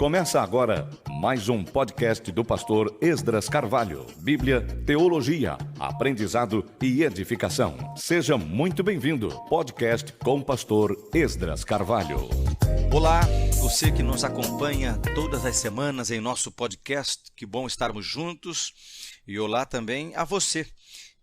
Começa agora mais um podcast do pastor Esdras Carvalho. Bíblia, teologia, aprendizado e edificação. Seja muito bem-vindo. Podcast com o pastor Esdras Carvalho. Olá, você que nos acompanha todas as semanas em nosso podcast. Que bom estarmos juntos. E olá também a você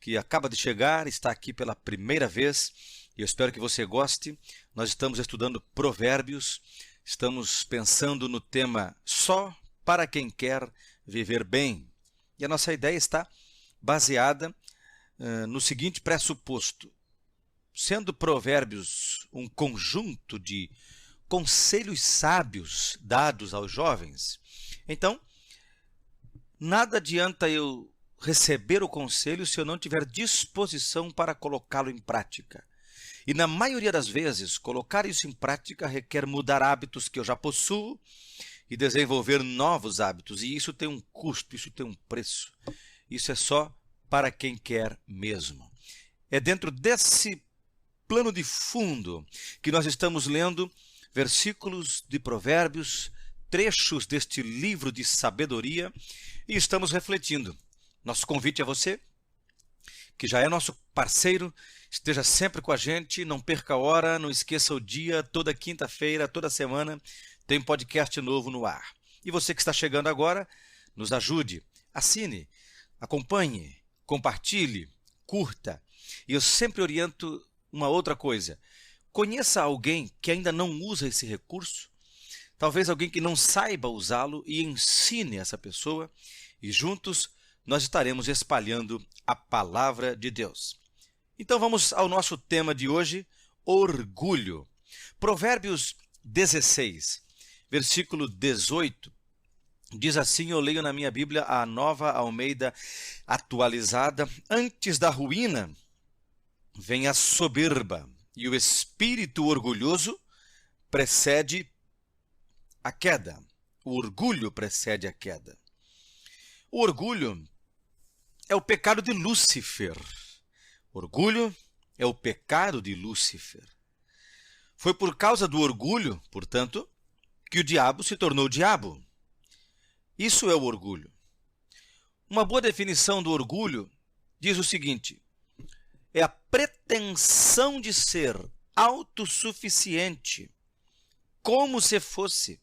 que acaba de chegar, está aqui pela primeira vez. Eu espero que você goste. Nós estamos estudando Provérbios. Estamos pensando no tema Só para quem quer viver bem. E a nossa ideia está baseada no seguinte pressuposto. Sendo Provérbios um conjunto de conselhos sábios dados aos jovens, então, nada adianta eu receber o conselho se eu não tiver disposição para colocá-lo em prática. E na maioria das vezes, colocar isso em prática requer mudar hábitos que eu já possuo e desenvolver novos hábitos. E isso tem um custo, isso tem um preço. Isso é só para quem quer mesmo. É dentro desse plano de fundo que nós estamos lendo versículos de Provérbios, trechos deste livro de sabedoria e estamos refletindo. Nosso convite a você, que já é nosso parceiro, esteja sempre com a gente, não perca a hora, não esqueça o dia, toda quinta-feira, toda semana, tem podcast novo no ar. E você que está chegando agora, nos ajude, assine, acompanhe, compartilhe, curta. E eu sempre oriento uma outra coisa, conheça alguém que ainda não usa esse recurso, talvez alguém que não saiba usá-lo e ensine essa pessoa, e juntos nós estaremos espalhando a palavra de Deus. Então vamos ao nosso tema de hoje, orgulho. Provérbios 16, versículo 18, diz assim, eu leio na minha Bíblia a Nova Almeida atualizada: antes da ruína vem a soberba, e o espírito orgulhoso precede a queda. O orgulho precede a queda. O orgulho é o pecado de Lúcifer. Orgulho é o pecado de Lúcifer. Foi por causa do orgulho, portanto, que o diabo se tornou diabo. Isso é o orgulho. Uma boa definição do orgulho diz o seguinte: é a pretensão de ser autossuficiente, como se fosse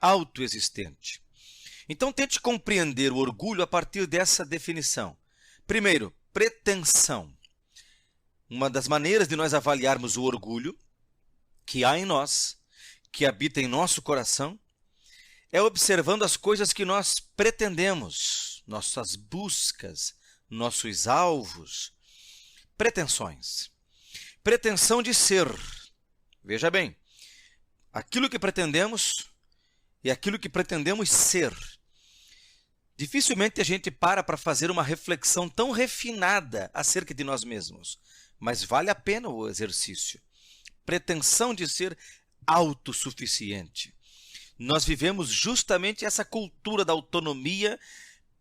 autoexistente. Então, tente compreender o orgulho a partir dessa definição. Primeiro, pretensão. Uma das maneiras de nós avaliarmos o orgulho que há em nós, que habita em nosso coração, é observando as coisas que nós pretendemos, nossas buscas, nossos alvos, pretensões. Pretensão de ser. Veja bem, aquilo que pretendemos e aquilo que pretendemos ser. Dificilmente a gente para fazer uma reflexão tão refinada acerca de nós mesmos, mas vale a pena o exercício. Pretensão de ser autossuficiente. Nós vivemos justamente essa cultura da autonomia,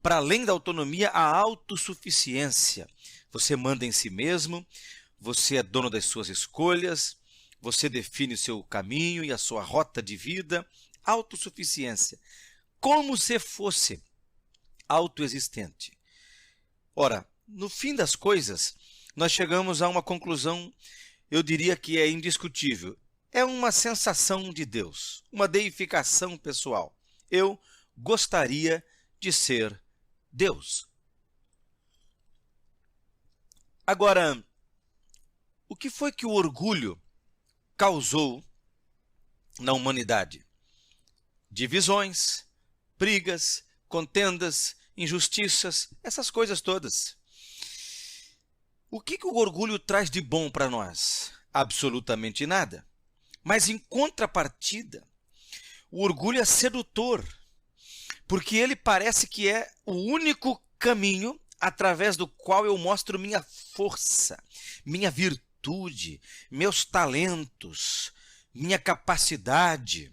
para além da autonomia, a autossuficiência. Você manda em si mesmo, você é dono das suas escolhas, você define o seu caminho e a sua rota de vida. Autossuficiência, como se fosse autoexistente. Ora, no fim das coisas, nós chegamos a uma conclusão, eu diria que é indiscutível. É uma sensação de Deus, uma deificação pessoal. Eu gostaria de ser Deus. Agora, o que foi que o orgulho causou na humanidade? Divisões, brigas, contendas, injustiças, essas coisas todas. O que o orgulho traz de bom para nós? Absolutamente nada. Mas em contrapartida, o orgulho é sedutor, porque ele parece que é o único caminho através do qual eu mostro minha força, minha virtude, meus talentos, minha capacidade.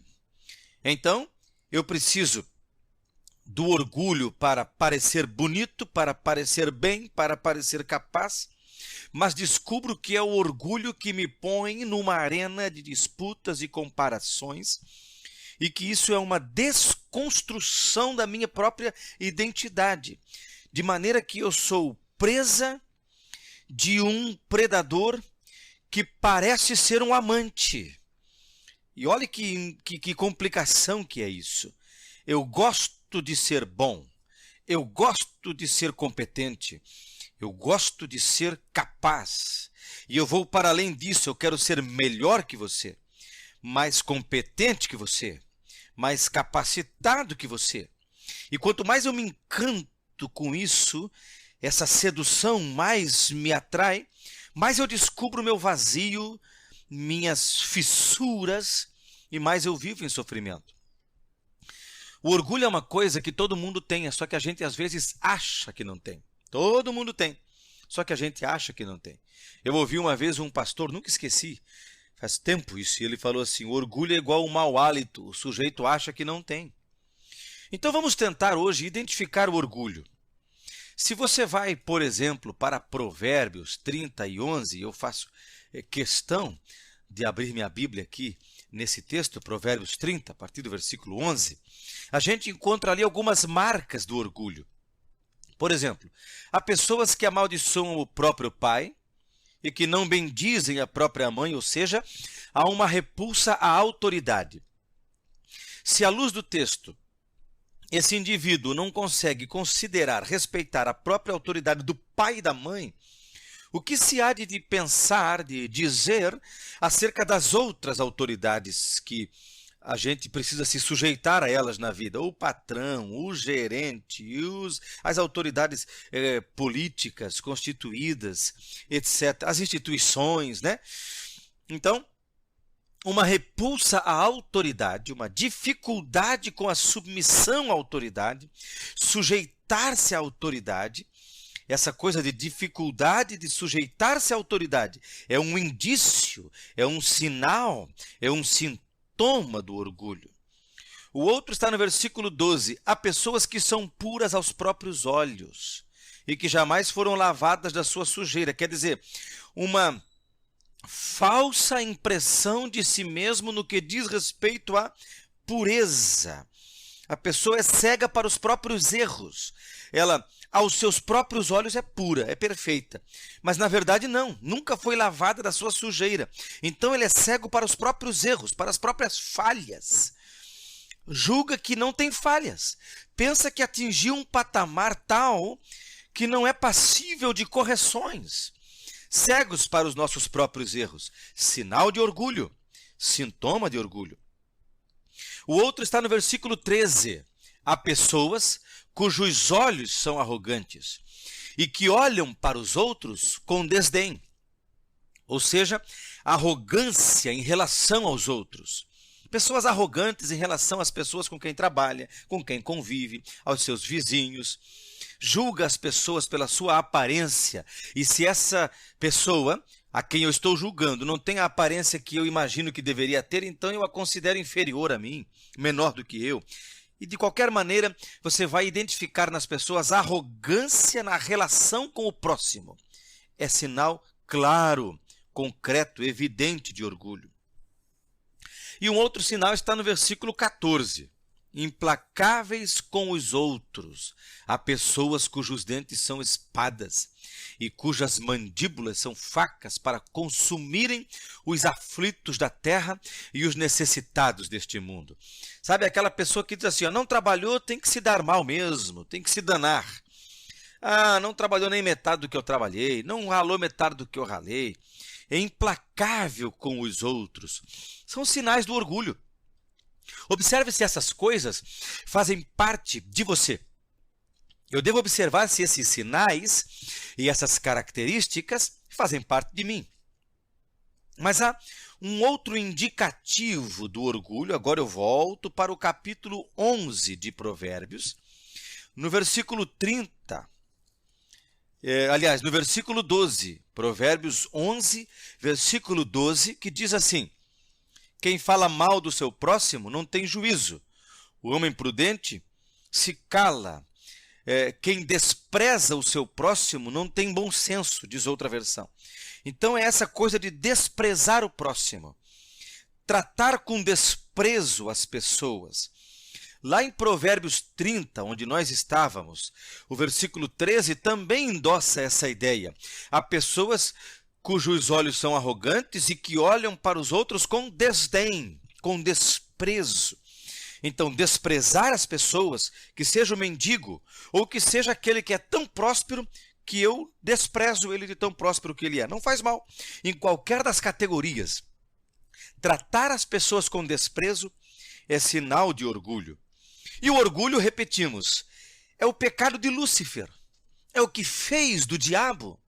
Então, eu preciso do orgulho para parecer bonito, para parecer bem, para parecer capaz, mas descubro que é o orgulho que me põe numa arena de disputas e comparações e que isso é uma desconstrução da minha própria identidade, de maneira que eu sou presa de um predador que parece ser um amante. E olha que complicação que é isso. Eu gosto de ser bom, eu gosto de ser competente, eu gosto de ser capaz. E eu vou para além disso, eu quero ser melhor que você, mais competente que você, mais capacitado que você. E quanto mais eu me encanto com isso, essa sedução mais me atrai, mais eu descubro meu vazio, minhas fissuras, e mais eu vivo em sofrimento. O orgulho é uma coisa que todo mundo tem, só que a gente às vezes acha que não tem. Todo mundo tem, só que a gente acha que não tem. Eu ouvi uma vez um pastor, nunca esqueci, faz tempo isso, e ele falou assim: o orgulho é igual um mau hálito, o sujeito acha que não tem. Então vamos tentar hoje identificar o orgulho. Se você vai, por exemplo, para Provérbios 30 e 11, eu faço questão de abrir minha Bíblia aqui nesse texto, Provérbios 30, a partir do versículo 11, a gente encontra ali algumas marcas do orgulho. Por exemplo, há pessoas que amaldiçoam o próprio pai e que não bendizem a própria mãe, ou seja, há uma repulsa à autoridade. Se à luz do texto esse indivíduo não consegue considerar, respeitar a própria autoridade do pai e da mãe, o que se há de pensar, de dizer acerca das outras autoridades que a gente precisa se sujeitar a elas na vida? O patrão, o gerente, as autoridades políticas constituídas, etc., as instituições, né? Então, uma repulsa à autoridade, uma dificuldade com a submissão à autoridade, sujeitar-se à autoridade. Essa coisa de dificuldade de sujeitar-se à autoridade é um indício, é um sinal, é um sintoma do orgulho. O outro está no versículo 12. Há pessoas que são puras aos próprios olhos e que jamais foram lavadas da sua sujeira. Quer dizer, uma falsa impressão de si mesmo no que diz respeito à pureza. A pessoa é cega para os próprios erros. Ela, aos seus próprios olhos, é pura, é perfeita. Mas, na verdade, não. Nunca foi lavada da sua sujeira. Então, ele é cego para os próprios erros, para as próprias falhas. Julga que não tem falhas. Pensa que atingiu um patamar tal que não é passível de correções. Cegos para os nossos próprios erros. Sinal de orgulho. Sintoma de orgulho. O outro está no versículo 13. Há pessoas cujos olhos são arrogantes e que olham para os outros com desdém. Ou seja, arrogância em relação aos outros. Pessoas arrogantes em relação às pessoas com quem trabalha, com quem convive, aos seus vizinhos. Julga as pessoas pela sua aparência. E se essa pessoa, a quem eu estou julgando, não tem a aparência que eu imagino que deveria ter, então eu a considero inferior a mim, menor do que eu. E de qualquer maneira, você vai identificar nas pessoas arrogância na relação com o próximo. É sinal claro, concreto, evidente de orgulho. E um outro sinal está no versículo 14. Implacáveis com os outros. Há pessoas cujos dentes são espadas e cujas mandíbulas são facas para consumirem os aflitos da terra e os necessitados deste mundo. Sabe aquela pessoa que diz assim, não trabalhou, tem que se dar mal mesmo, tem que se danar. Não trabalhou nem metade do que eu trabalhei, não ralou metade do que eu ralei. É implacável com os outros. São sinais do orgulho. Observe se essas coisas fazem parte de você. Eu devo observar se esses sinais e essas características fazem parte de mim. Mas há um outro indicativo do orgulho. Agora eu volto para o capítulo 11 de Provérbios, no versículo 30. No versículo 12, Provérbios 11, versículo 12, que diz assim: quem fala mal do seu próximo não tem juízo. O homem prudente se cala. Quem despreza o seu próximo não tem bom senso, diz outra versão. Então é essa coisa de desprezar o próximo. Tratar com desprezo desprezo às pessoas. Lá em Provérbios 30, onde nós estávamos, o versículo 13 também endossa essa ideia. Há pessoas cujos olhos são arrogantes e que olham para os outros com desdém, com desprezo. Então, desprezar as pessoas, que seja o mendigo, ou que seja aquele que é tão próspero que eu desprezo ele de tão próspero que ele é. Não faz mal. Em qualquer das categorias, tratar as pessoas com desprezo é sinal de orgulho. E o orgulho, repetimos, é o pecado de Lúcifer. É o que fez do diabo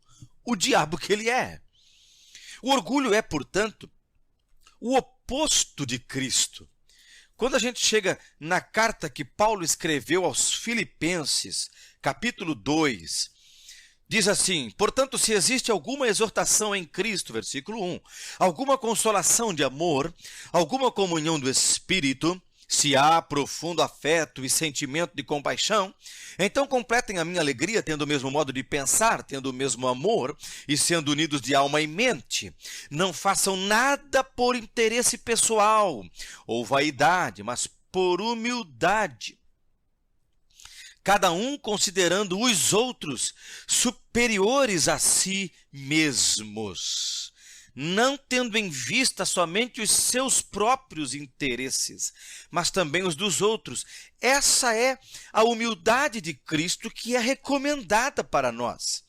o diabo que ele é. O orgulho é, portanto, o oposto de Cristo. Quando a gente chega na carta que Paulo escreveu aos Filipenses, capítulo 2, diz assim: portanto, se existe alguma exortação em Cristo, versículo 1, alguma consolação de amor, alguma comunhão do Espírito, se há profundo afeto e sentimento de compaixão, então completem a minha alegria tendo o mesmo modo de pensar, tendo o mesmo amor e sendo unidos de alma e mente. Não façam nada por interesse pessoal ou vaidade, mas por humildade. Cada um considerando os outros superiores a si mesmos, não tendo em vista somente os seus próprios interesses, mas também os dos outros. Essa é a humildade de Cristo que é recomendada para nós.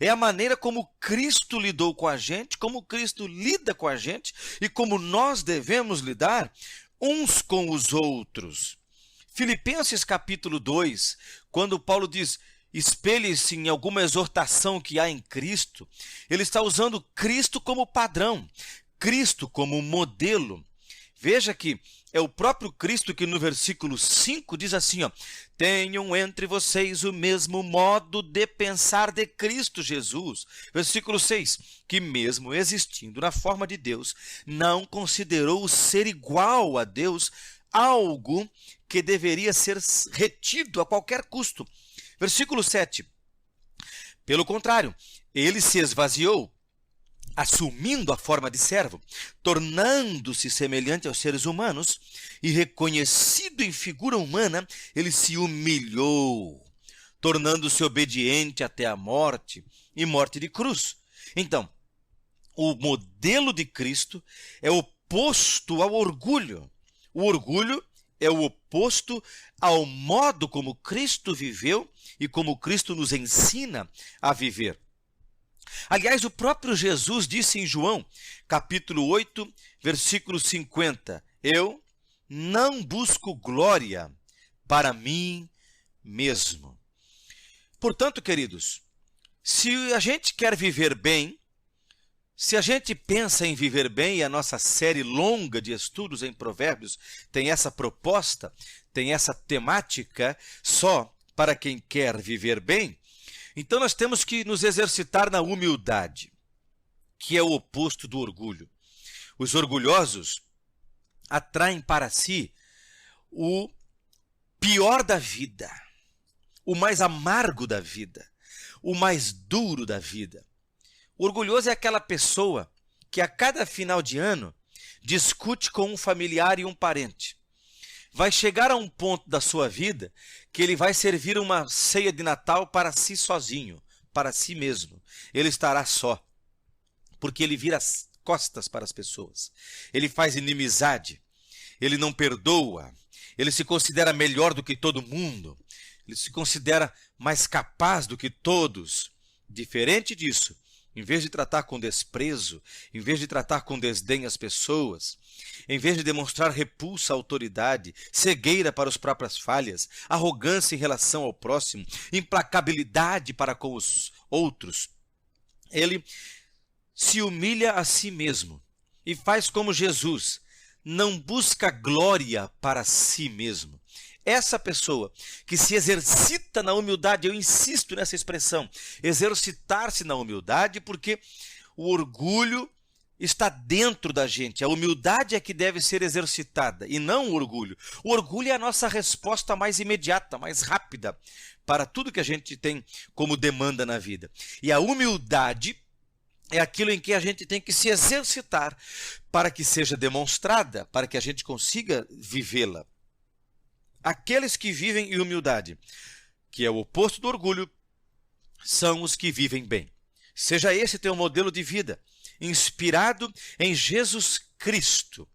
É a maneira como Cristo lidou com a gente, como Cristo lida com a gente e como nós devemos lidar uns com os outros. Filipenses capítulo 2, quando Paulo diz: espelhe-se em alguma exortação que há em Cristo, ele está usando Cristo como padrão, Cristo como modelo. Veja que é o próprio Cristo que no versículo 5 diz assim, tenham entre vocês o mesmo modo de pensar de Cristo Jesus. Versículo 6, que mesmo existindo na forma de Deus, não considerou ser igual a Deus algo que deveria ser retido a qualquer custo. Versículo 7, pelo contrário, ele se esvaziou, assumindo a forma de servo, tornando-se semelhante aos seres humanos e reconhecido em figura humana, ele se humilhou, tornando-se obediente até a morte e morte de cruz. Então, o modelo de Cristo é oposto ao orgulho. O orgulho é o oposto ao modo como Cristo viveu e como Cristo nos ensina a viver. Aliás, o próprio Jesus disse em João, capítulo 8, versículo 50, eu não busco glória para mim mesmo. Portanto, queridos, se a gente quer viver bem, se a gente pensa em viver bem, e a nossa série longa de estudos em Provérbios tem essa proposta, tem essa temática só para quem quer viver bem, então nós temos que nos exercitar na humildade, que é o oposto do orgulho. Os orgulhosos atraem para si o pior da vida, o mais amargo da vida, o mais duro da vida. O orgulhoso é aquela pessoa que a cada final de ano discute com um familiar e um parente. Vai chegar a um ponto da sua vida que ele vai servir uma ceia de Natal para si sozinho, para si mesmo. Ele estará só, porque ele vira as costas para as pessoas. Ele faz inimizade, ele não perdoa, ele se considera melhor do que todo mundo, ele se considera mais capaz do que todos. Diferente disso, em vez de tratar com desprezo, em vez de tratar com desdém as pessoas, em vez de demonstrar repulsa à autoridade, cegueira para as próprias falhas, arrogância em relação ao próximo, implacabilidade para com os outros, ele se humilha a si mesmo e faz como Jesus, não busca glória para si mesmo. Essa pessoa que se exercita na humildade, eu insisto nessa expressão, exercitar-se na humildade, porque o orgulho está dentro da gente. A humildade é que deve ser exercitada e não o orgulho. O orgulho é a nossa resposta mais imediata, mais rápida para tudo que a gente tem como demanda na vida. E a humildade é aquilo em que a gente tem que se exercitar para que seja demonstrada, para que a gente consiga vivê-la. Aqueles que vivem em humildade, que é o oposto do orgulho, são os que vivem bem. Seja esse teu modelo de vida, inspirado em Jesus Cristo,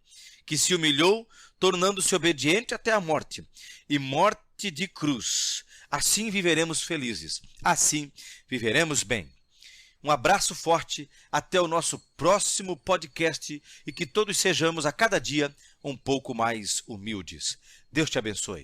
que se humilhou, tornando-se obediente até a morte, e morte de cruz. Assim viveremos felizes, assim viveremos bem. Um abraço forte, até o nosso próximo podcast e que todos sejamos a cada dia um pouco mais humildes. Deus te abençoe.